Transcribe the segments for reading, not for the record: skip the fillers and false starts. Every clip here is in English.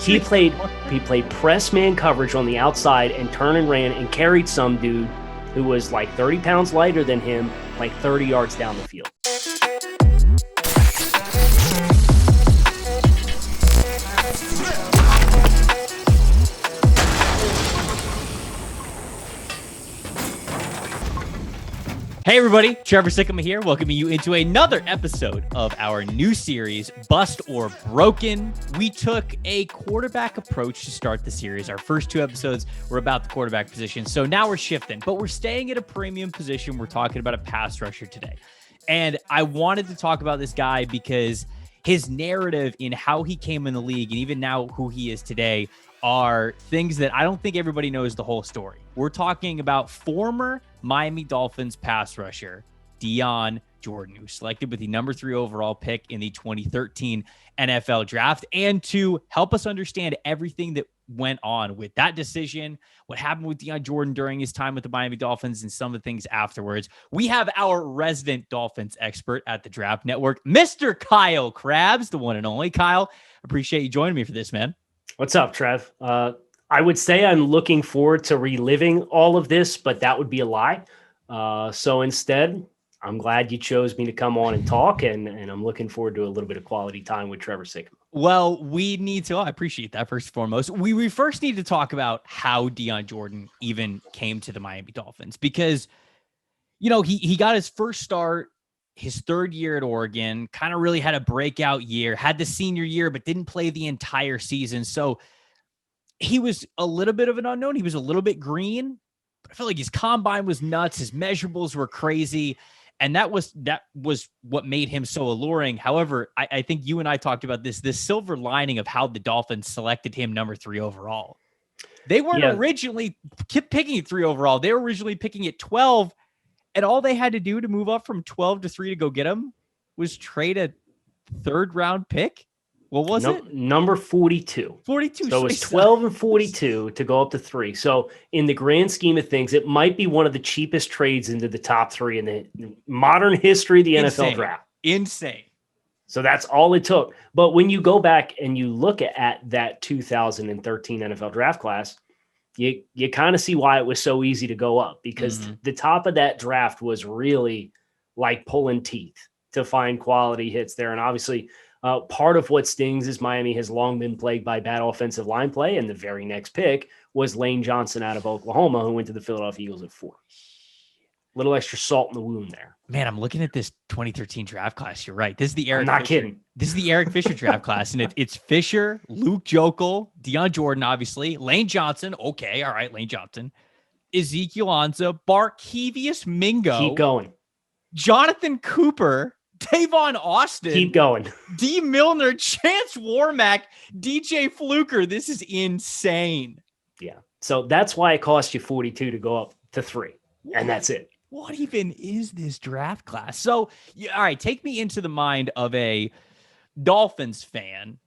He played press man coverage on the outside and turned and ran and carried some dude who was like 30 pounds lighter than him, like 30 yards down the field. Hey everybody, Trevor Sikkema here, welcoming you into another episode of our new series, Bust or Broken. We took a quarterback approach to start the series. Our first two episodes were about the quarterback position, so now we're shifting, but we're staying at a premium position. We're talking about a pass rusher today. And I wanted to talk about this guy because his narrative in how he came in the league and even now who he is today are things that I don't think everybody knows the whole story. We're talking about former Miami Dolphins pass rusher Dion Jordan, who was selected with the number 3 overall pick in the 2013 NFL draft. And to help us understand everything that went on with that decision, what happened with Dion Jordan during his time with the Miami Dolphins, and some of the things afterwards, we have our resident Dolphins expert at the Draft Network, Mr. Kyle Krabs, the one and only. Kyle, appreciate you joining me for this, man. What's up, Trev? I would say I'm looking forward to reliving all of this, but that would be a lie. So instead, I'm glad you chose me to come on and talk, and I'm looking forward to a little bit of quality time with Trevor Sikkema. Well, we need to, I appreciate that first and foremost. We first need to talk about how Dion Jordan even came to the Miami Dolphins, because, you know, he got his first start his third year at Oregon, kind of really had a breakout year, had the senior year, but didn't play the entire season. So he was a little bit of an unknown. He was a little bit green, but I felt like his combine was nuts. His measurables were crazy. And that was what made him so alluring. However, I think you and I talked about this silver lining of how the Dolphins selected him number 3 overall. They weren't originally picking at 3 overall. They were originally picking at 12. And all they had to do to move up from 12 to 3 to go get him was trade a 3rd round pick. What was it? Number 42. 42. So it was 12 and 42 to go up to 3. So in the grand scheme of things, it might be one of the cheapest trades into the top 3 in the modern history of the NFL draft. Insane. So that's all it took. But when you go back and you look at that 2013 NFL draft class, you kind of see why it was so easy to go up, because the top of that draft was really like pulling teeth to find quality hits there. And obviously part of what stings is Miami has long been plagued by bad offensive line play. And the very next pick was Lane Johnson out of Oklahoma, who went to the Philadelphia Eagles at 4. Little extra salt in the wound there. Man, I'm looking at this 2013 draft class. You're right. This is the Eric. I'm not Fisher. kidding. This is the Eric Fisher draft class, and it's Fisher, Luke Jokel, Dion Jordan, obviously, Lane Johnson. Okay, all right, Lane Johnson, Ezekiel Ansah, Barkevius Mingo. Keep going. Jonathan Cooper, Tavon Austin. Keep going. D. Milner, Chance Warmack, DJ Fluker. This is insane. Yeah. So that's why it cost you 42 to go up to 3. And that's it. What even is this draft class? So, all right, take me into the mind of a Dolphins fan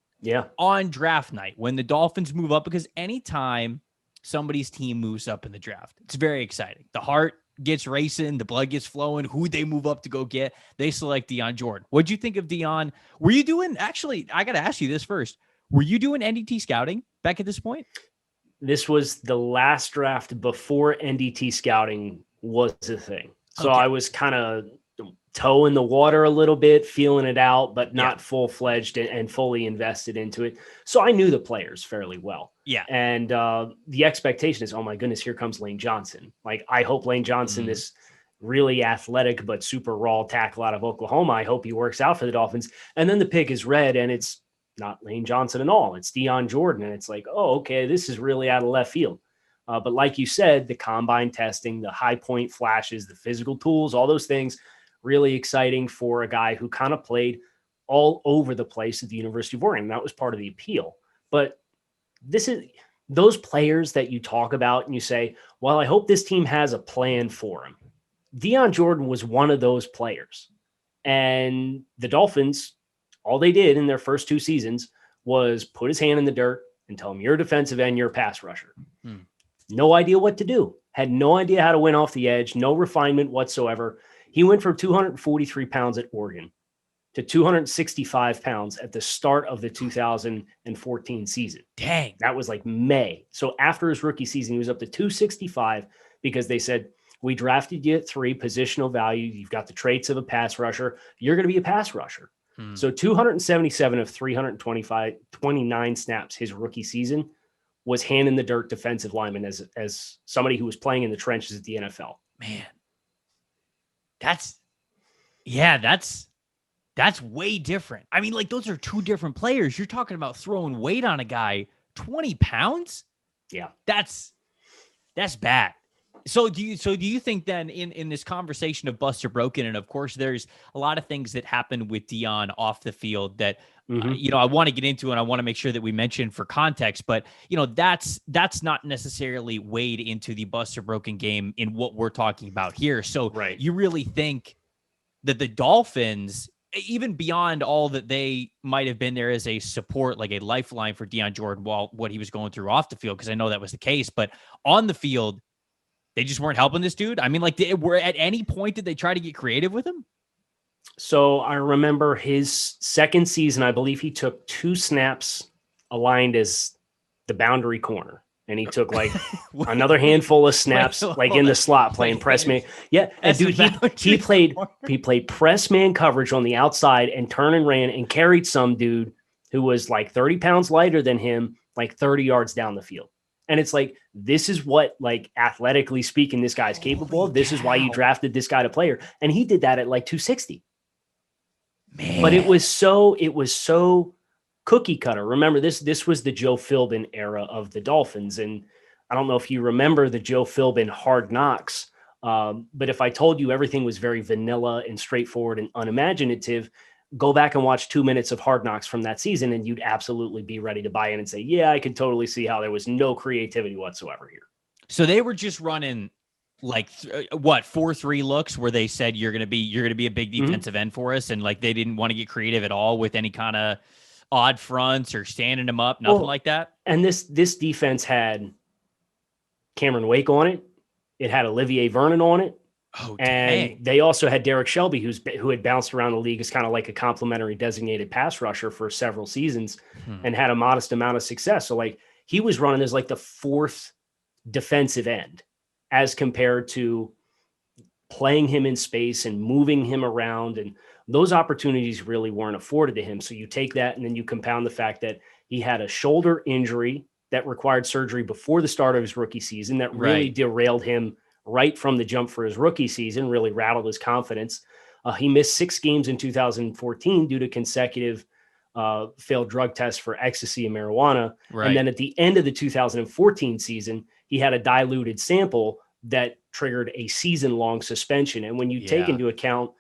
on draft night when the Dolphins move up, because anytime somebody's team moves up in the draft, it's very exciting. The heart gets racing, the blood gets flowing. Who they move up to go get? They select Dion Jordan. What'd you think of Dion? Were you doing, actually, I got to ask you this first. Were you doing NDT scouting back at this point? This was the last draft before NDT scouting was a thing. So I was kind of toe in the water a little bit, feeling it out, but not full-fledged and fully invested into it. So I knew the players fairly well. Yeah. And the expectation is, oh my goodness, here comes Lane Johnson. Like, I hope Lane Johnson, this really athletic but super raw tackle out of Oklahoma, I hope he works out for the Dolphins. And then the pick is read, and it's not Lane Johnson at all. It's Dion Jordan. And it's like, oh, okay, this is really out of left field. But like you said, the combine testing, the high point flashes, the physical tools, all those things, really exciting for a guy who kind of played all over the place at the University of Oregon. That was part of the appeal. But this is those players that you talk about and you say, well, I hope this team has a plan for him. Dion Jordan was one of those players. And the Dolphins, all they did in their first 2 seasons was put his hand in the dirt and tell him, you're a defensive end, you're a pass rusher. No idea what to do. Had no idea how to win off the edge. No refinement whatsoever. He went from 243 pounds at Oregon to 265 pounds at the start of the 2014 season. Dang. That was like May. So after his rookie season, he was up to 265 because they said, we drafted you at 3, positional value. You've got the traits of a pass rusher. You're going to be a pass rusher. So 277 of 29 snaps his rookie season was hand in the dirt defensive lineman as somebody who was playing in the trenches at the NFL. Man, that's way different. I mean, like, those are 2 different players. You're talking about throwing weight on a guy, 20 pounds. Yeah, that's bad. So do you think then in this conversation of bust or broken, and of course there's a lot of things that happen with Dion off the field that I want to get into, and I want to make sure that we mention for context, but that's not necessarily weighed into the bust or broken game in what we're talking about here. So You really think that the Dolphins, even beyond all that they might have been there as a support, like a lifeline for Dion Jordan while what he was going through off the field, because I know that was the case, but on the field, they just weren't helping this dude? I mean, like, were at any point did they try to get creative with him? So I remember his second season, I believe he took 2 snaps aligned as the boundary corner. And he took like another handful of snaps, in the slot playing press man. Yeah. And dude, he played press man coverage on the outside and turn and ran and carried some dude who was like 30 pounds lighter than him, like 30 yards down the field. And it's like, this is what, like, athletically speaking, this guy's capable of. This is why you drafted this guy to play. And he did that at like 260. Man. But it was so cookie cutter. Remember, this was the Joe Philbin era of the Dolphins. And I don't know if you remember the Joe Philbin Hard Knocks. But if I told you everything was very vanilla and straightforward and unimaginative, go back and watch 2 minutes of Hard Knocks from that season, and you'd absolutely be ready to buy in and say, yeah, I can totally see how there was no creativity whatsoever here. So they were just running like 4-3 looks where they said, you're going to be a big defensive end for us. And like, they didn't want to get creative at all with any kind of odd fronts or standing them up, nothing like that. And this defense had Cameron Wake on it. It had Olivier Vernon on it. Oh, and dang. They also had Derek Shelby, who had bounced around the league as kind of like a complimentary designated pass rusher for several seasons and had a modest amount of success. So like, he was running as like the 4th defensive end as compared to playing him in space and moving him around. And those opportunities really weren't afforded to him. So you take that and then you compound the fact that he had a shoulder injury that required surgery before the start of his rookie season that really derailed him right from the jump for his rookie season, really rattled his confidence. He missed 6 games in 2014 due to consecutive failed drug tests for ecstasy and marijuana. Right. And then at the end of the 2014 season, he had a diluted sample that triggered a season-long suspension. And when you take into account,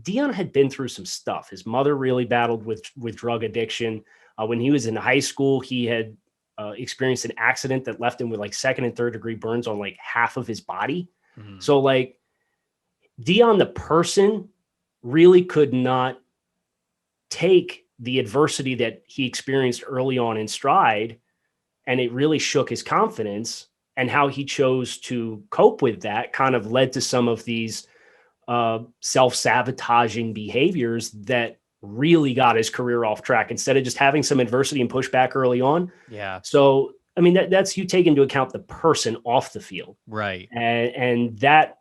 Dion had been through some stuff. His mother really battled with drug addiction. When he was in high school, he had experienced an accident that left him with like 2nd and 3rd degree burns on like half of his body. So like, Dion, the person, really could not take the adversity that he experienced early on in stride, and it really shook his confidence. And how he chose to cope with that kind of led to some of these self-sabotaging behaviors that really got his career off track instead of just having some adversity and pushback early on. Yeah. So, I mean, that's, you take into account the person off the field. Right. And that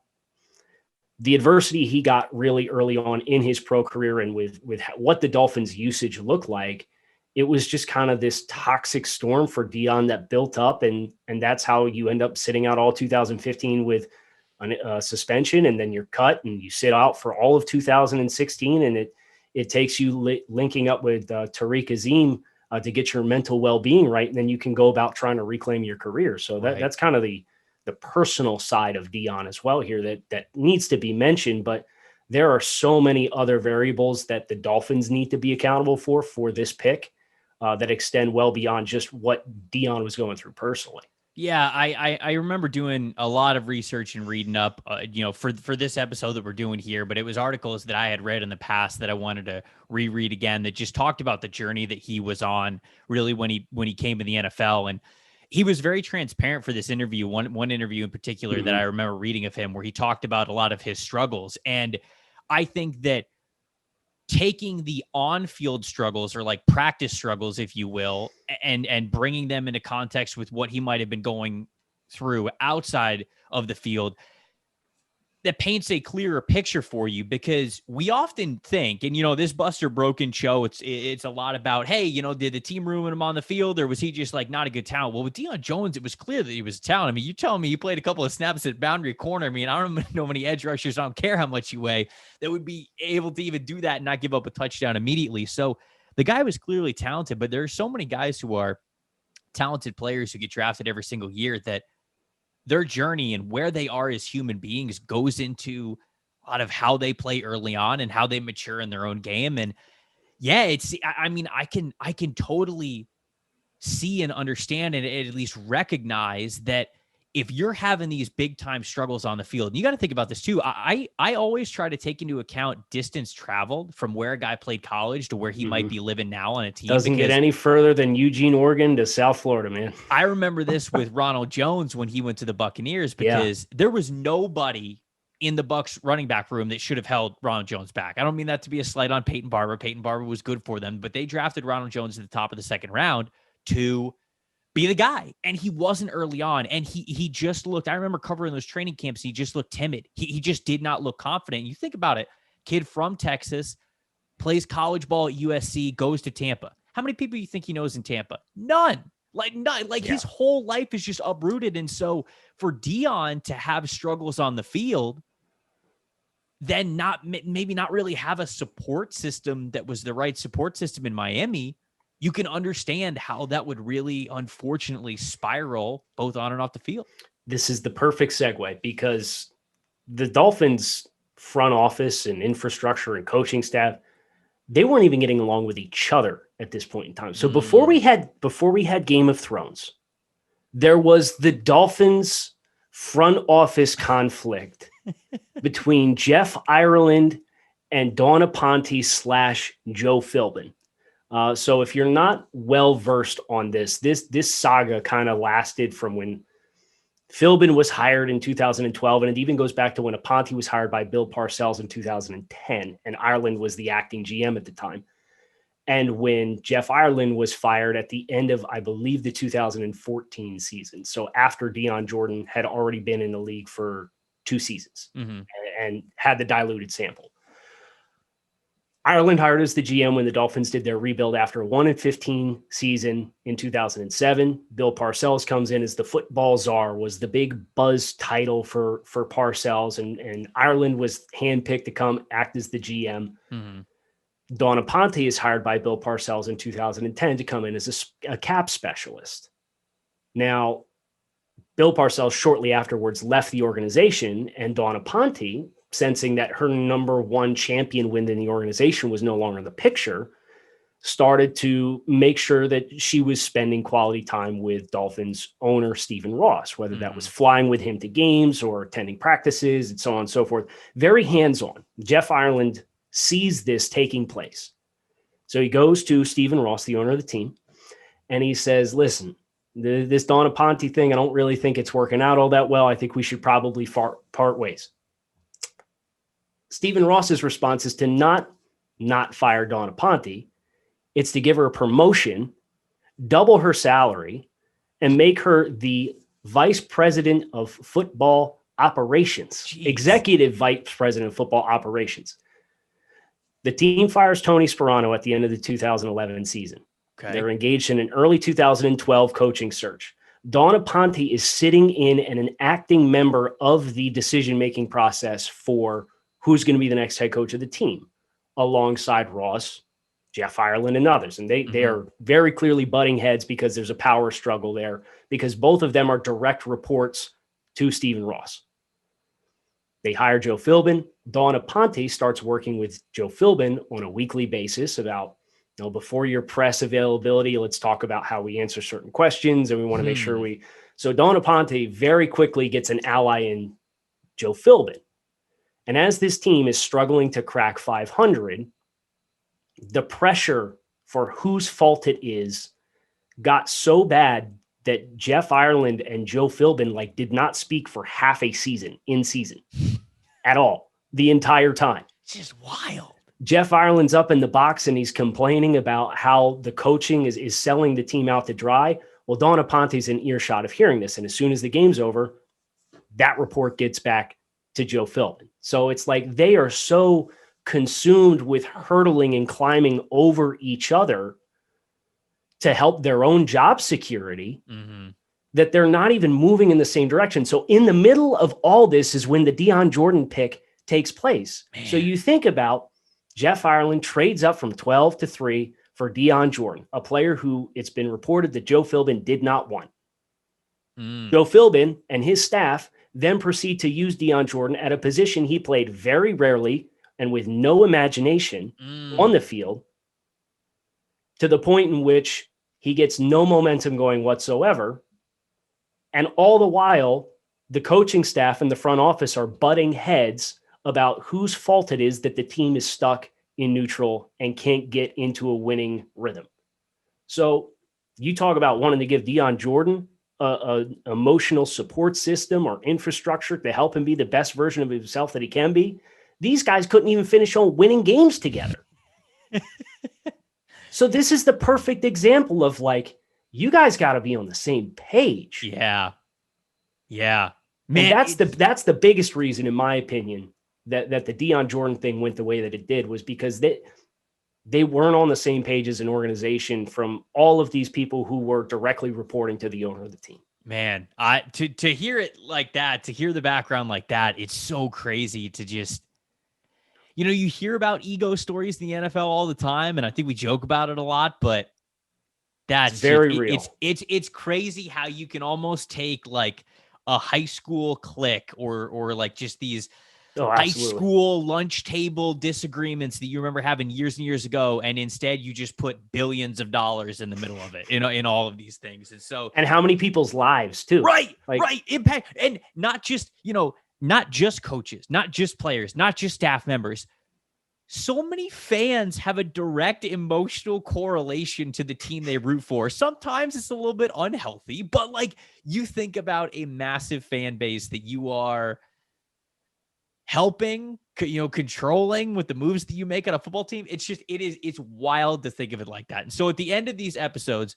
the adversity he got really early on in his pro career and with what the Dolphins usage looked like, it was just kind of this toxic storm for Dion that built up. And that's how you end up sitting out all 2015 with a suspension, and then you're cut and you sit out for all of 2016. And it takes you linking up with Tariq Azim to get your mental well-being right. And then you can go about trying to reclaim your career. So that's kind of the personal side of Dion as well here that needs to be mentioned, but there are so many other variables that the Dolphins need to be accountable for this pick that extend well beyond just what Dion was going through personally. Yeah, I remember doing a lot of research and reading up, for this episode that we're doing here, but it was articles that I had read in the past that I wanted to reread again that just talked about the journey that he was on really when he came to the NFL. And he was very transparent for this interview, one interview in particular that I remember reading of him where he talked about a lot of his struggles. And I think that taking the on-field struggles, or like practice struggles, if you will, and bringing them into context with what he might have been going through outside of the field, that paints a clearer picture for you. Because we often think, and this Buster Broken show, it's a lot about, hey, did the team ruin him on the field, or was he just like not a good talent? Well, with Dion Jones, it was clear that he was a talent. I mean, you telling me he played a couple of snaps at boundary corner. I mean, I don't know many edge rushers, I don't care how much you weigh, that would be able to even do that and not give up a touchdown immediately. So the guy was clearly talented, but there are so many guys who are talented players who get drafted every single year that their journey and where they are as human beings goes into a lot of how they play early on and how they mature in their own game. And yeah, I can totally see and understand and at least recognize that if you're having these big time struggles on the field, and you got to think about this too. I always try to take into account distance traveled from where a guy played college to where he might be living now on a team. Doesn't get any further than Eugene, Oregon to South Florida, man. I remember this with Ronald Jones when he went to the Buccaneers, because there was nobody in the Bucs running back room that should have held Ronald Jones back. I don't mean that to be a slight on Peyton Barber. Peyton Barber was good for them, but they drafted Ronald Jones at the top of the second round to be the guy. And he wasn't early on. And he just looked, I remember covering those training camps, he just looked timid. He just did not look confident. You think about it, kid from Texas, plays college ball at USC, goes to Tampa. How many people do you think he knows in Tampa? None. His whole life is just uprooted. And so for Dion to have struggles on the field, then maybe not really have a support system that was the right support system in Miami, you can understand how that would really, unfortunately, spiral both on and off the field. This is the perfect segue, because the Dolphins front office and infrastructure and coaching staff, they weren't even getting along with each other at this point in time. So before we had Game of Thrones, there was the Dolphins front office conflict between Jeff Ireland and Dawn Aponte / Joe Philbin. So if you're not well versed on this saga kind of lasted from when Philbin was hired in 2012, and it even goes back to when Aponte was hired by Bill Parcells in 2010, and Ireland was the acting GM at the time. And when Jeff Ireland was fired at the end of, I believe, the 2014 season. So after Dion Jordan had already been in the league for 2 seasons and had the diluted sample. Ireland hired as the GM when the Dolphins did their rebuild after a 1-15 season in 2007. Bill Parcells comes in as the football czar, was the big buzz title for Parcells, and Ireland was handpicked to come act as the GM. Dawn Aponte is hired by Bill Parcells in 2010 to come in as a cap specialist. Now, Bill Parcells shortly afterwards left the organization, and Dawn Aponte, sensing that her number one champion within the organization was no longer in the picture, started to make sure that she was spending quality time with Dolphins owner Stephen Ross, whether that was flying with him to games or attending practices and so on and so forth. Very hands-on. Jeff Ireland sees this taking place. So he goes to Stephen Ross, the owner of the team, and he says, listen, this Dawn Aponte thing, I don't really think it's working out all that well. I think we should probably part ways. Stephen Ross's response is to not fire Dawn Aponte. It's to give her a promotion, double her salary, and make her the vice president of football operations, executive vice president of football operations. The team fires Tony Sperano at the end of the 2011 season. Okay. They're engaged in an early 2012 coaching search. Dawn Aponte is sitting in and an acting member of the decision-making process for who's going to be the next head coach of the team, alongside Ross, Jeff Ireland, and others. And they are very clearly butting heads because there's a power struggle there, because both of them are direct reports to Stephen Ross. They hire Joe Philbin. Dawn Aponte starts working with Joe Philbin on a weekly basis about, before your press availability, let's talk about how we answer certain questions, and we want to make sure So Dawn Aponte very quickly gets an ally in Joe Philbin. And as this team is struggling to crack 500, the pressure for whose fault it is got so bad that Jeff Ireland and Joe Philbin did not speak for half a season in season at all, the entire time. It's just wild. Jeff Ireland's up in the box and he's complaining about how the coaching is selling the team out to dry. Well, Dawn Aponte's in earshot of hearing this. And as soon as the game's over, that report gets back to Joe Philbin. So it's like they are so consumed with hurdling and climbing over each other to help their own job security that they're not even moving in the same direction. So in the middle of all this is when the Dion Jordan pick takes place. Man. So you think about Jeff Ireland trades up from 12 to 3 for Dion Jordan, a player who it's been reported that Joe Philbin did not want. Joe Philbin and his staff then proceed to use Dion Jordan at a position he played very rarely and with no imagination on the field, to the point in which he gets no momentum going whatsoever. And all the while, the coaching staff and the front office are butting heads about whose fault it is that the team is stuck in neutral and can't get into a winning rhythm. So you talk about wanting to give Dion Jordan an emotional support system or infrastructure to help him be the best version of himself that he can be. These guys couldn't even finish on winning games together. So this is the perfect example of like, you guys got to be on the same page. Yeah. Man, and that's the biggest reason, in my opinion, that the Dion Jordan thing went the way that it did, was because they weren't on the same page as an organization from all of these people who were directly reporting to the owner of the team. Man, to hear it like that, to hear the background like that, it's so crazy to just, you hear about ego stories in the NFL all the time, and I think we joke about it a lot, but that's very real. It's crazy how you can almost take like a high school clique or like just these high school lunch table disagreements that you remember having years and years ago, and instead you just put billions of dollars in the middle of it, in all of these things. And how many people's lives too, right, impact, and not just, not just coaches, not just players, not just staff members. So many fans have a direct emotional correlation to the team they root for. Sometimes it's a little bit unhealthy, but like, you think about a massive fan base that you are helping, controlling with the moves that you make on a football team. It's wild to think of it like that. And so at the end of these episodes,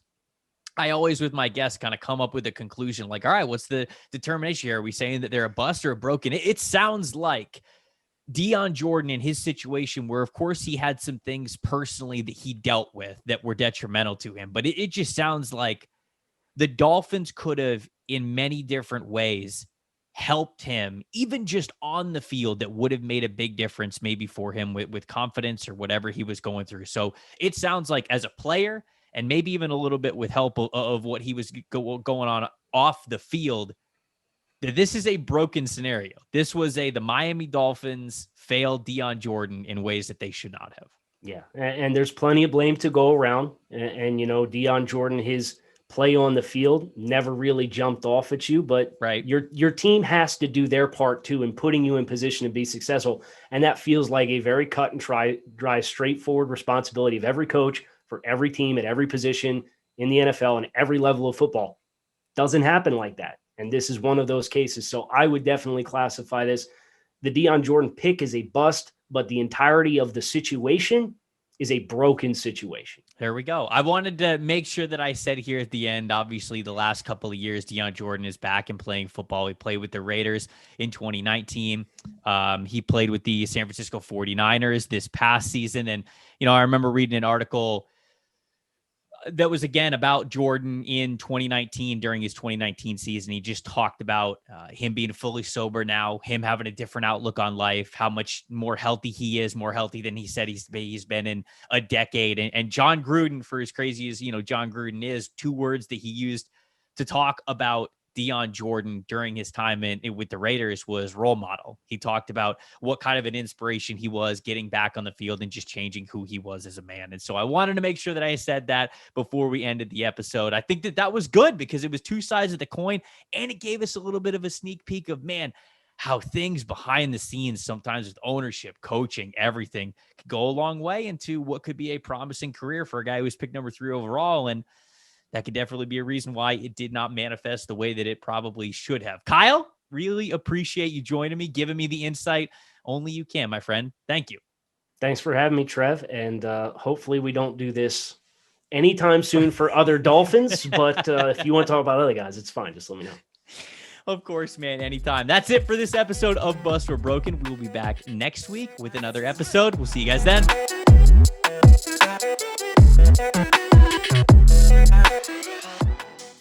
I always, with my guests, kind of come up with a conclusion like, all right, what's the determination here? Are we saying that they're a bust or a broken? It sounds like Dion Jordan in his situation, where of course he had some things personally that he dealt with that were detrimental to him, but it just sounds like the Dolphins could have, in many different ways, helped him, even just on the field, that would have made a big difference maybe for him with confidence or whatever he was going through. So it sounds like, as a player, and maybe even a little bit with help of what he was going on off the field, that this is a broken scenario. This was the Miami Dolphins failed Dion Jordan in ways that they should not have. Yeah. And there's plenty of blame to go around. And Dion Jordan, his play on the field never really jumped off at you, but right, your team has to do their part too in putting you in position to be successful. And that feels like a very cut and dry, straightforward responsibility of every coach for every team at every position in the NFL and every level of football. Doesn't happen like that. And this is one of those cases. So I would definitely classify this. The Dion Jordan pick is a bust, but the entirety of the situation is a broken situation. There we go. I wanted to make sure that I said here at the end, obviously the last couple of years, Dion Jordan is back and playing football. He played with the Raiders in 2019. He played with the San Francisco 49ers this past season. And, I remember reading an article that was, again, about Jordan in 2019 during his 2019 season. He just talked about him being fully sober now, him having a different outlook on life, how much more healthy he is, more healthy than he said he's been in a decade. And John Gruden, for as crazy as, John Gruden is, two words that he used to talk about Dion Jordan during his time with the Raiders was role model. He talked about what kind of an inspiration he was getting back on the field and just changing who he was as a man. And so I wanted to make sure that I said that before we ended the episode. I think that was good because it was two sides of the coin, and it gave us a little bit of a sneak peek of, man, how things behind the scenes, sometimes with ownership, coaching, everything, could go a long way into what could be a promising career for a guy who was picked number 3 overall. And that could definitely be a reason why it did not manifest the way that it probably should have. Kyle, really appreciate you joining me, giving me the insight only you can, my friend. Thank you. Thanks for having me, Trev. And hopefully we don't do this anytime soon for other Dolphins. But if you want to talk about other guys, it's fine. Just let me know. Of course, man, anytime. That's it for this episode of Bust or Broken. We will be back next week with another episode. We'll see you guys then.